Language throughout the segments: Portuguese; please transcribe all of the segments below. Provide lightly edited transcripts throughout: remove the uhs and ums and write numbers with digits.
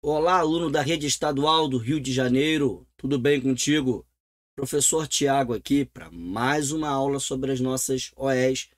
Olá, aluno da Rede Estadual do Rio de Janeiro, tudo bem contigo? Professor Tiago aqui para mais uma aula sobre as nossas OEs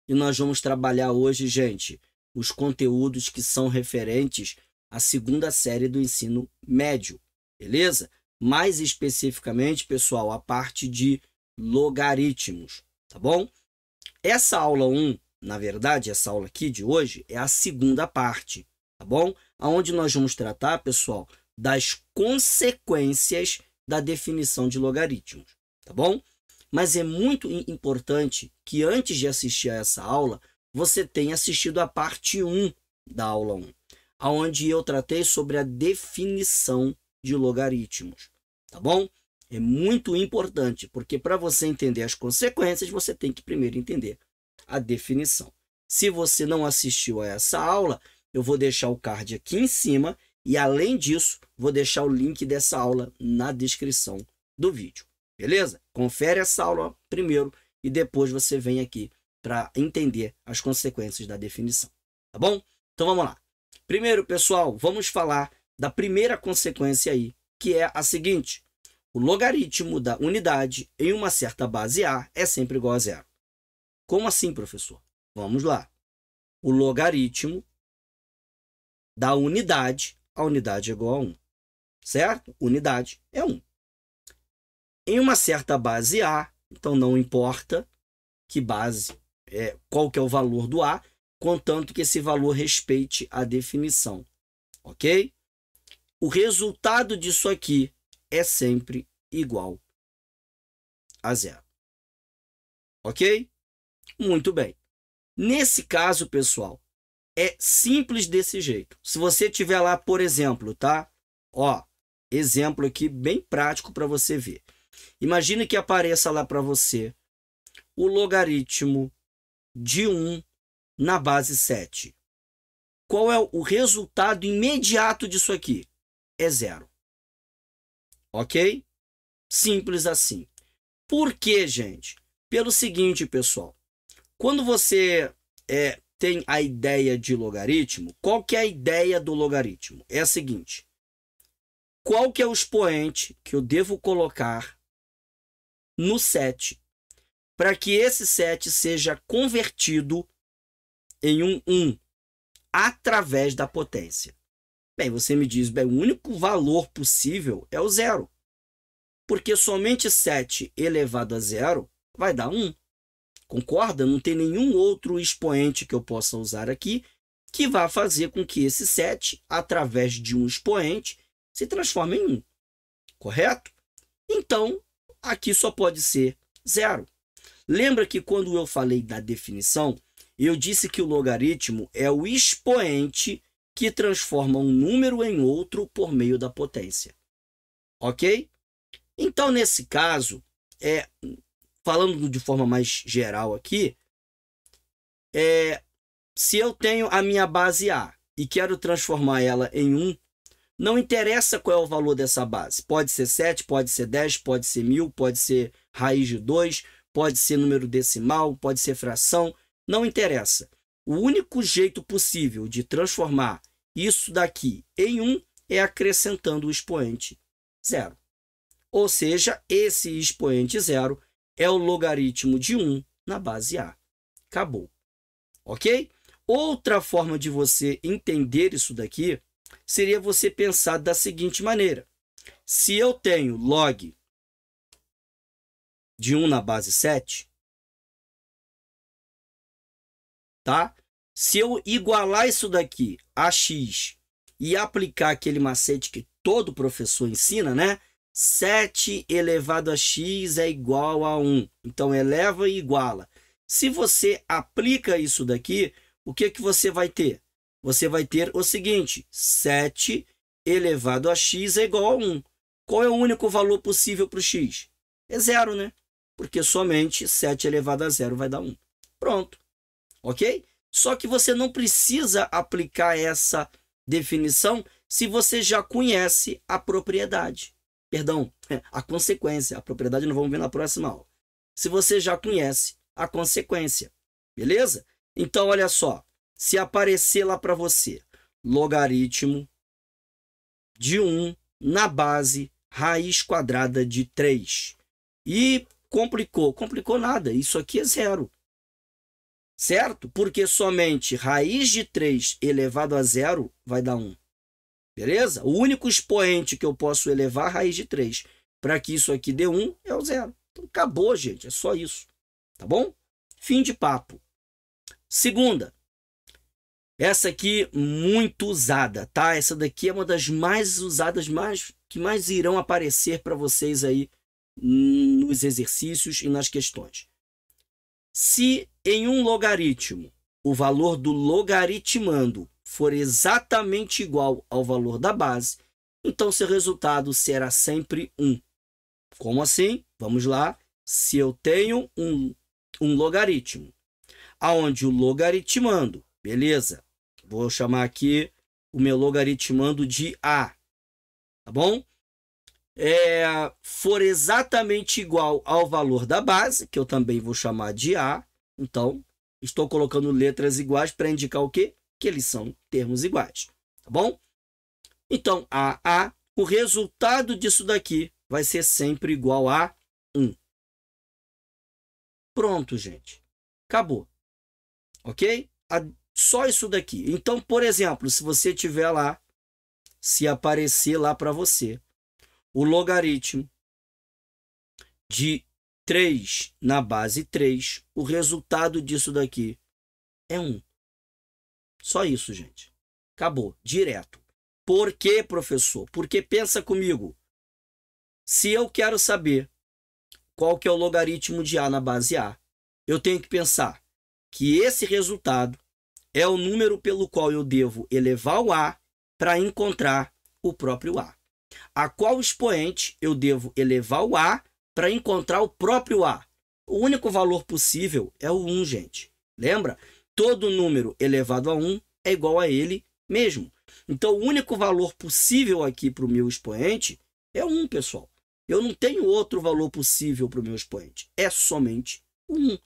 e nós vamos trabalhar hoje, gente, os conteúdos que são referentes à segunda série do ensino médio, beleza? Mais especificamente, pessoal, a parte de logaritmos, tá bom? Essa aula 1, na verdade, essa aula aqui de hoje é a segunda parte, tá bom? Onde nós vamos tratar, pessoal, das consequências da definição de logaritmos, tá bom? Mas é muito importante que antes de assistir a essa aula, você tenha assistido a parte 1 da aula 1, onde eu tratei sobre a definição de logaritmos, tá bom? É muito importante, porque para você entender as consequências, você tem que primeiro entender a definição. Se você não assistiu a essa aula, eu vou deixar o card aqui em cima e, além disso, vou deixar o link dessa aula na descrição do vídeo, beleza? Confere essa aula primeiro e depois você vem aqui para entender as consequências da definição, tá bom? Então vamos lá. Primeiro, pessoal, vamos falar da primeira consequência aí, que é a seguinte: o logaritmo da unidade em uma certa base A é sempre igual a zero. Como assim, professor? Vamos lá. O logaritmo da unidade, a unidade é igual a 1, certo? Unidade é 1. Em uma certa base A, então não importa que base, qual que é o valor do A, contanto que esse valor respeite a definição, ok? O resultado disso aqui é sempre igual a zero, ok? Muito bem. Nesse caso, pessoal, é simples desse jeito. Se você tiver lá, por exemplo, tá? Ó, exemplo aqui bem prático para você ver. Imagine que apareça lá para você o logaritmo de 1 na base 7. Qual é o resultado imediato disso aqui? É zero. Ok? Simples assim. Por quê, gente? Pelo seguinte, pessoal. Quando você tem a ideia de logaritmo, qual que é a ideia do logaritmo? É a seguinte: qual que é o expoente que eu devo colocar no 7 para que esse 7 seja convertido em um 1 através da potência? Bem, você me diz, bem, o único valor possível é o zero, porque somente 7 elevado a zero vai dar 1. Concorda? Não tem nenhum outro expoente que eu possa usar aqui que vá fazer com que esse 7, através de um expoente, se transforme em 1. Correto? Então, aqui só pode ser zero. Lembra que quando eu falei da definição, eu disse que o logaritmo é o expoente que transforma um número em outro por meio da potência. Ok? Então, nesse caso, falando de forma mais geral aqui, se eu tenho a minha base A e quero transformar ela em 1, não interessa qual é o valor dessa base. Pode ser 7, pode ser 10, pode ser 1000, pode ser raiz de 2, pode ser número decimal, pode ser fração, não interessa. O único jeito possível de transformar isso daqui em 1 é acrescentando o expoente 0. Ou seja, esse expoente 0 é o logaritmo de 1 na base A. Acabou. Ok? Outra forma de você entender isso daqui seria você pensar da seguinte maneira: se eu tenho log de 1 na base 7, tá? Se eu igualar isso daqui a x e aplicar aquele macete que todo professor ensina, né? 7 elevado a x é igual a 1. Então, eleva e iguala. Se você aplica isso daqui, o que você vai ter? Você vai ter o seguinte: 7 elevado a x é igual a 1. Qual é o único valor possível para o x? É 0, né? Porque somente 7 elevado a 0 vai dar 1. Pronto. Ok? Só que você não precisa aplicar essa definição se você já conhece a propriedade. Perdão, a consequência. A propriedade nós vamos ver na próxima aula. Se você já conhece a consequência. Beleza? Então, olha só. Se aparecer lá para você logaritmo de 1 na base raiz quadrada de 3. E complicou. Complicou nada. Isso aqui é zero. Certo? Porque somente raiz de 3 elevado a zero vai dar 1. Beleza? O único expoente que eu posso elevar a raiz de 3 para que isso aqui dê 1 é o zero. Então, acabou, gente. É só isso. Tá bom? Fim de papo. Segunda. Essa aqui muito usada, tá? Essa daqui é uma das mais usadas, que mais irão aparecer para vocês aí nos exercícios e nas questões. Se em um logaritmo o valor do logaritmando for exatamente igual ao valor da base, então seu resultado será sempre 1. Como assim? Vamos lá. Se eu tenho um logaritmo, aonde o logaritmando, beleza? Vou chamar aqui o meu logaritmando de A, tá bom? For exatamente igual ao valor da base, que eu também vou chamar de A, então estou colocando letras iguais para indicar o quê? Que eles são termos iguais, tá bom? Então, A, o resultado disso daqui vai ser sempre igual a 1. Pronto, gente. Acabou. Ok? Só isso daqui. Então, por exemplo, se você tiver lá, se aparecer lá para você, o logaritmo de 3 na base 3, o resultado disso daqui é 1. Só isso, gente. Acabou. Direto. Por quê, professor? Porque pensa comigo. Se eu quero saber qual que é o logaritmo de A na base A, eu tenho que pensar que esse resultado é o número pelo qual eu devo elevar o A para encontrar o próprio A. A qual expoente eu devo elevar o A para encontrar o próprio A? O único valor possível é o 1, gente. Lembra? Todo número elevado a 1 é igual a ele mesmo. Então, o único valor possível aqui para o meu expoente é 1, pessoal. Eu não tenho outro valor possível para o meu expoente. É somente 1.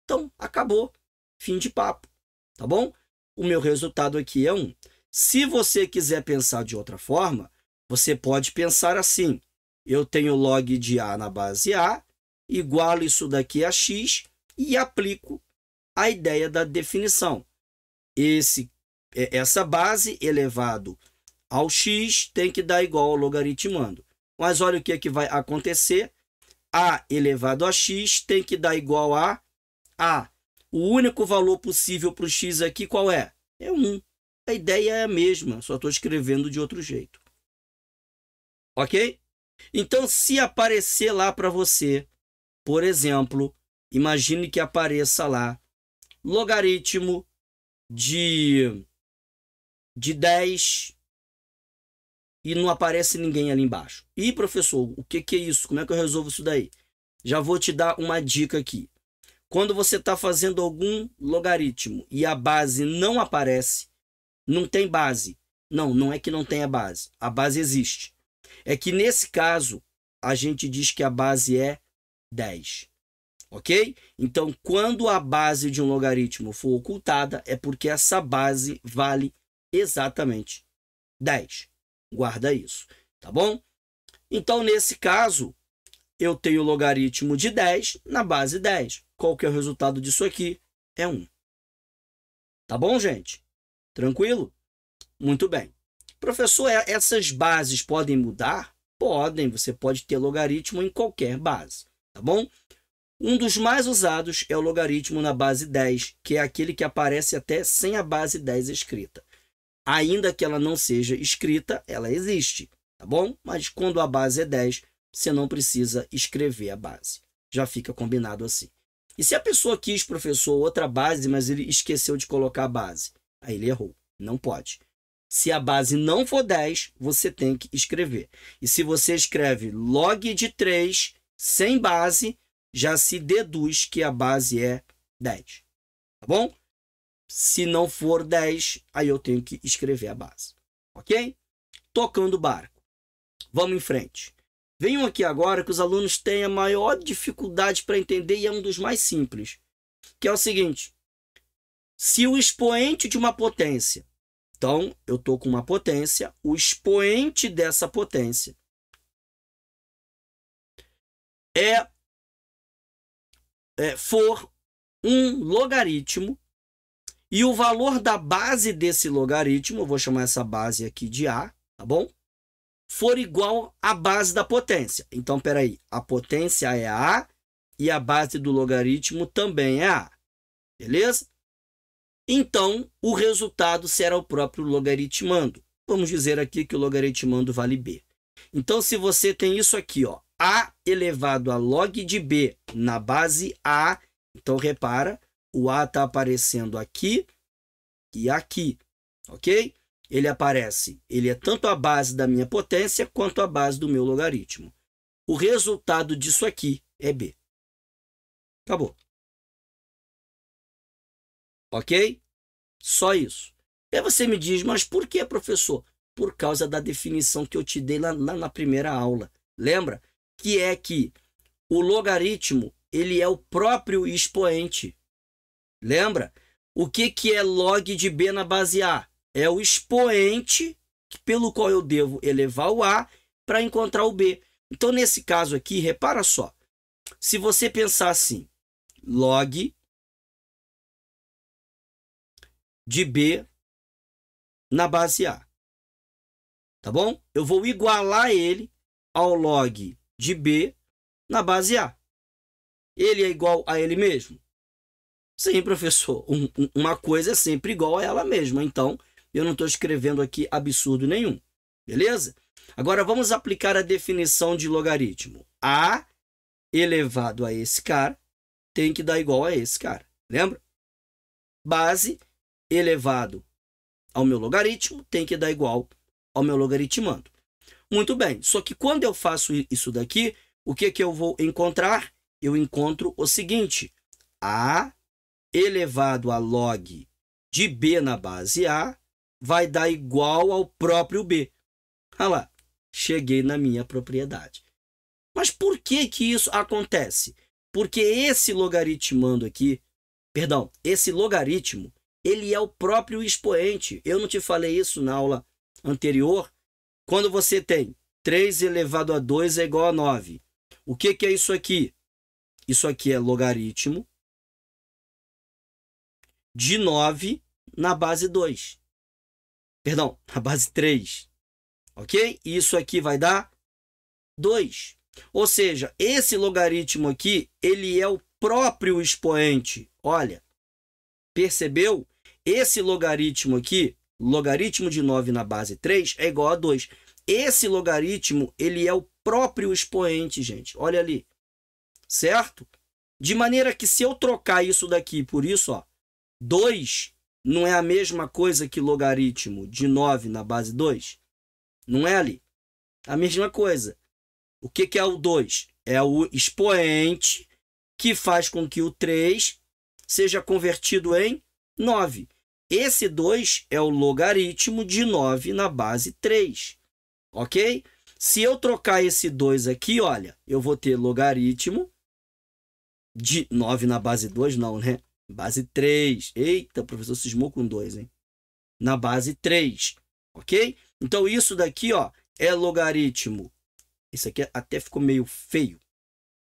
Então, acabou. Fim de papo. Tá bom? O meu resultado aqui é 1. Se você quiser pensar de outra forma, você pode pensar assim. Eu tenho log de A na base A, igualo isso daqui a x e aplico a ideia da definição. Essa base elevado ao x tem que dar igual ao logaritmando. Mas olha o que vai acontecer. A elevado a x tem que dar igual a A. O único valor possível para o x aqui qual é? É 1. A ideia é a mesma, só estou escrevendo de outro jeito. Ok? Então, se aparecer lá para você, por exemplo, imagine que apareça lá logaritmo de 10 e não aparece ninguém ali embaixo. E, professor, o que é isso? Como é que eu resolvo isso daí? Já vou te dar uma dica aqui. Quando você está fazendo algum logaritmo e a base não aparece, não tem base. Não é que não tenha base. A base existe. É que nesse caso, a gente diz que a base é 10. Ok? Então, quando a base de um logaritmo for ocultada, é porque essa base vale exatamente 10. Guarda isso, tá bom? Então, nesse caso, eu tenho o logaritmo de 10 na base 10. Qual que é o resultado disso aqui? É 1. Tá bom, gente? Tranquilo? Muito bem. Professor, essas bases podem mudar? Podem. Você pode ter logaritmo em qualquer base, tá bom? Um dos mais usados é o logaritmo na base 10, que é aquele que aparece até sem a base 10 escrita. Ainda que ela não seja escrita, ela existe, tá bom? Mas quando a base é 10, você não precisa escrever a base. Já fica combinado assim. E se a pessoa quis, professor, outra base, mas ele esqueceu de colocar a base? Aí ele errou. Não pode. Se a base não for 10, você tem que escrever. E se você escreve log de 3 sem base, já se deduz que a base é 10. Tá bom? Se não for 10, aí eu tenho que escrever a base. Ok? Tocando o barco. Vamos em frente. Venham aqui agora que os alunos têm a maior dificuldade para entender e é um dos mais simples. Que é o seguinte. Se o expoente de uma potência Então, eu estou com uma potência, o expoente dessa potência for um logaritmo, e o valor da base desse logaritmo, eu vou chamar essa base aqui de A, tá bom? For igual à base da potência. Então, peraí, a potência é A e a base do logaritmo também é A, beleza? Então, o resultado será o próprio logaritmando. Vamos dizer aqui que o logaritmando vale B. Então, se você tem isso aqui, ó, A elevado a log de B na base A, então repara, o A está aparecendo aqui e aqui, ok? Ele aparece, ele é tanto a base da minha potência quanto a base do meu logaritmo. O resultado disso aqui é B. Acabou. Ok? Só isso. E aí você me diz, mas por que, professor? Por causa da definição que eu te dei lá na primeira aula. Lembra? Que é que o logaritmo, ele é o próprio expoente. Lembra? O que é log de B na base A? É o expoente pelo qual eu devo elevar o A para encontrar o B. Então, nesse caso aqui, repara só. Se você pensar assim, log de B na base A. Tá bom? Eu vou igualar ele ao log de B na base A. Ele é igual a ele mesmo? Sim, professor. Uma coisa é sempre igual a ela mesma. Então, eu não estou escrevendo aqui absurdo nenhum. Beleza? Agora, vamos aplicar a definição de logaritmo. A elevado a esse cara tem que dar igual a esse cara. Lembra? Base elevado ao meu logaritmo tem que dar igual ao meu logaritmando. Muito bem. Só que quando eu faço isso daqui, o que eu vou encontrar? Eu encontro o seguinte. A elevado a log de B na base A vai dar igual ao próprio B. Olha lá, cheguei na minha propriedade. Mas por que isso acontece? Porque esse logaritmando aqui, perdão, esse logaritmo, ele é o próprio expoente. Eu não te falei isso na aula anterior? Quando você tem 3 elevado a 2 é igual a 9. O que é isso aqui? Isso aqui é logaritmo de 9 na base 2. Perdão, na base 3. Ok? E isso aqui vai dar 2. Ou seja, esse logaritmo aqui, ele é o próprio expoente. Olha, percebeu? Esse logaritmo aqui, logaritmo de 9 na base 3 é igual a 2. Esse logaritmo, ele é o próprio expoente, gente. Olha ali. Certo? De maneira que se eu trocar isso daqui por isso, ó, 2 não é a mesma coisa que logaritmo de 9 na base 2? Não é ali? A mesma coisa. O que é o 2? É o expoente que faz com que o 3 seja convertido em 9. Esse 2 é o logaritmo de 9 na base 3. Ok? Se eu trocar esse 2 aqui, olha, eu vou ter logaritmo de 9 na base 2, não, né? Base 3. Eita, o professor cismou com 2, hein? Na base 3. Ok? Então, isso daqui, ó, é logaritmo. Isso aqui até ficou meio feio.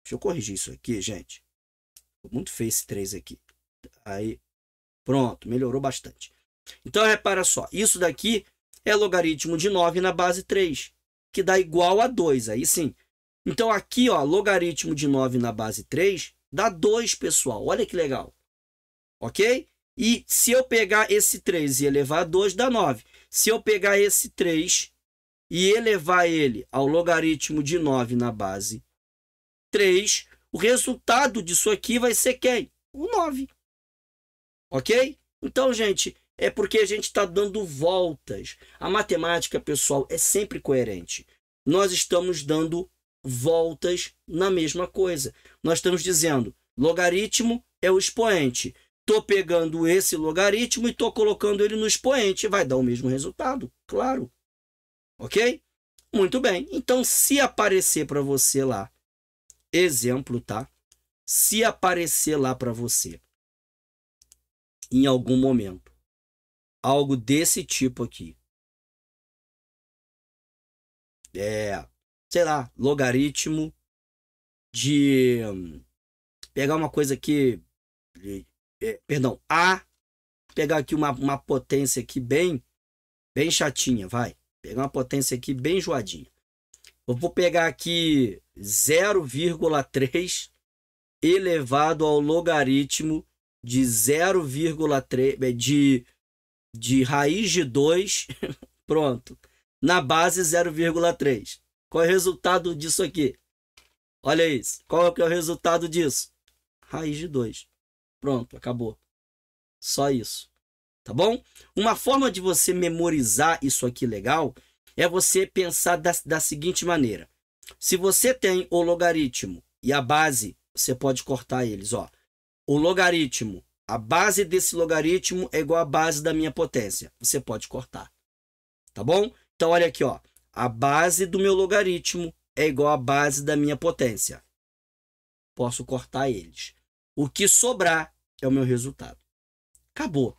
Deixa eu corrigir isso aqui, gente. Ficou muito feio esse 3 aqui. Aí, pronto, melhorou bastante. Então, repara só. Isso daqui é logaritmo de 9 na base 3, que dá igual a 2. Aí sim. Então, aqui, ó, logaritmo de 9 na base 3 dá 2, pessoal. Olha que legal. Ok? E se eu pegar esse 3 e elevar a 2, dá 9. Se eu pegar esse 3 e elevar ele ao logaritmo de 9 na base 3, o resultado disso aqui vai ser quem? O 9. Ok? Então, gente, é porque a gente está dando voltas. A matemática, pessoal, é sempre coerente. Nós estamos dando voltas na mesma coisa. Nós estamos dizendo, logaritmo é o expoente. Estou pegando esse logaritmo e estou colocando ele no expoente. Vai dar o mesmo resultado, claro. Ok? Muito bem. Então, se aparecer para você lá, exemplo, tá? Se aparecer lá para você, em algum momento, algo desse tipo aqui. Sei lá, logaritmo de... pegar uma coisa aqui... perdão, A... pegar aqui uma potência aqui bem chatinha, vai. Pegar uma potência aqui bem enjoadinha. Eu vou pegar aqui 0,3 elevado ao logaritmo de 0,3 de raiz de 2, pronto, na base 0,3. Qual é o resultado disso aqui? Olha isso. Qual é o resultado disso? Raiz de 2. Pronto, acabou. Só isso. Tá bom? Uma forma de você memorizar isso aqui legal é você pensar da seguinte maneira. Se você tem o logaritmo e a base, você pode cortar eles, ó. O logaritmo, a base desse logaritmo é igual à base da minha potência. Você pode cortar. Tá bom? Então, olha aqui, ó. A base do meu logaritmo é igual à base da minha potência. Posso cortar eles. O que sobrar é o meu resultado. Acabou.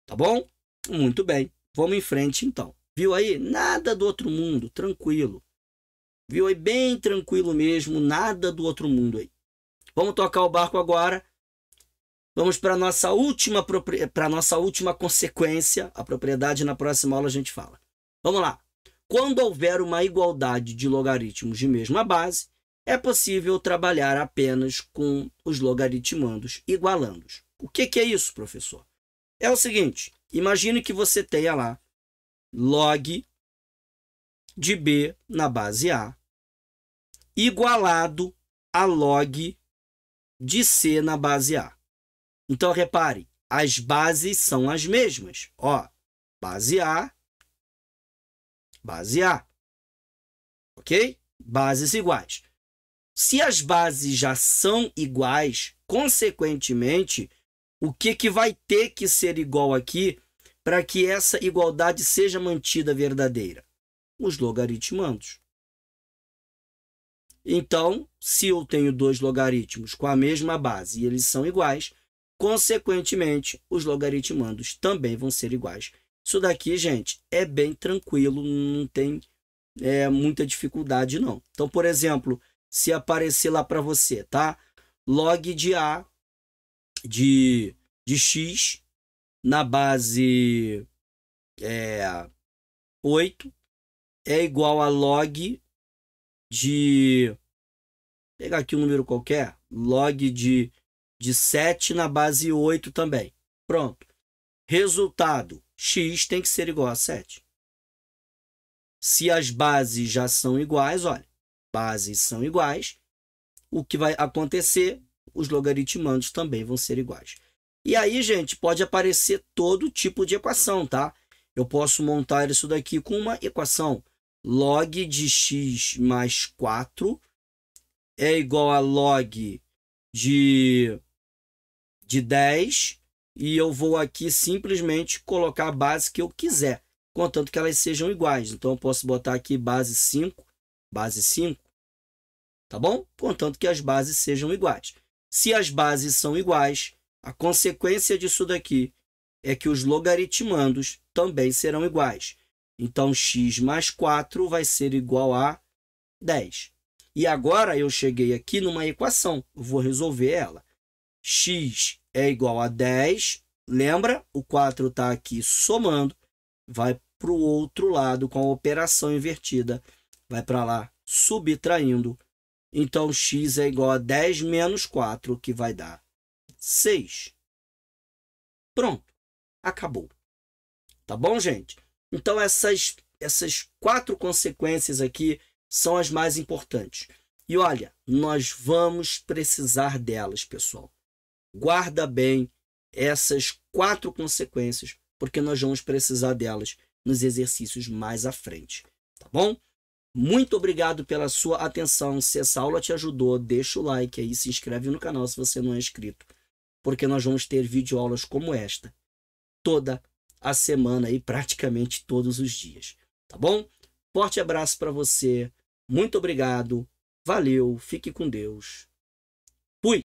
Tá bom? Muito bem. Vamos em frente, então. Viu aí? Nada do outro mundo. Tranquilo. Viu aí? Bem tranquilo mesmo. Nada do outro mundo aí. Vamos tocar o barco agora. Vamos para a nossa última consequência. A propriedade, na próxima aula a gente fala. Vamos lá. Quando houver uma igualdade de logaritmos de mesma base, é possível trabalhar apenas com os logaritmandos igualandos. O que é isso, professor? É o seguinte, imagine que você tenha lá log de B na base A igualado a log de C na base A. Então, repare, as bases são as mesmas. Ó, base A, ok? Bases iguais. Se as bases já são iguais, consequentemente, o que vai ter que ser igual aqui para que essa igualdade seja mantida verdadeira? Os logaritmandos. Então, se eu tenho dois logaritmos com a mesma base e eles são iguais, consequentemente, os logaritmandos também vão ser iguais. Isso daqui, gente, é bem tranquilo, não tem muita dificuldade, não. Então, por exemplo, se aparecer lá para você, tá? Log de A de x na base 8 é igual a log de... pegar aqui um número qualquer, log de 7 na base 8 também. Pronto. Resultado, x tem que ser igual a 7. Se as bases já são iguais, olha, bases são iguais, o que vai acontecer? Os logaritmandos também vão ser iguais. E aí, gente, pode aparecer todo tipo de equação, tá? Eu posso montar isso daqui com uma equação. Log de x mais 4 é igual a log de 10. E eu vou aqui simplesmente colocar a base que eu quiser, contanto que elas sejam iguais. Então, eu posso botar aqui base 5, tá bom? Contanto que as bases sejam iguais. Se as bases são iguais, a consequência disso daqui é que os logaritmandos também serão iguais. Então, x mais 4 vai ser igual a 10. E agora eu cheguei aqui numa equação. Eu vou resolver ela. X é igual a 10. Lembra? O 4 está aqui somando. Vai para o outro lado com a operação invertida. Vai para lá subtraindo. Então, x é igual a 10 menos 4, que vai dar 6. Pronto. Acabou. Tá bom, gente? Então, essas 4 consequências aqui são as mais importantes. E olha, nós vamos precisar delas, pessoal. Guarda bem essas 4 consequências, porque nós vamos precisar delas nos exercícios mais à frente. Tá bom? Muito obrigado pela sua atenção. Se essa aula te ajudou, deixa o like aí, se inscreve no canal se você não é inscrito, porque nós vamos ter videoaulas como esta toda a semana e praticamente todos os dias. Tá bom? Forte abraço para você. Muito obrigado. Valeu. Fique com Deus. Fui.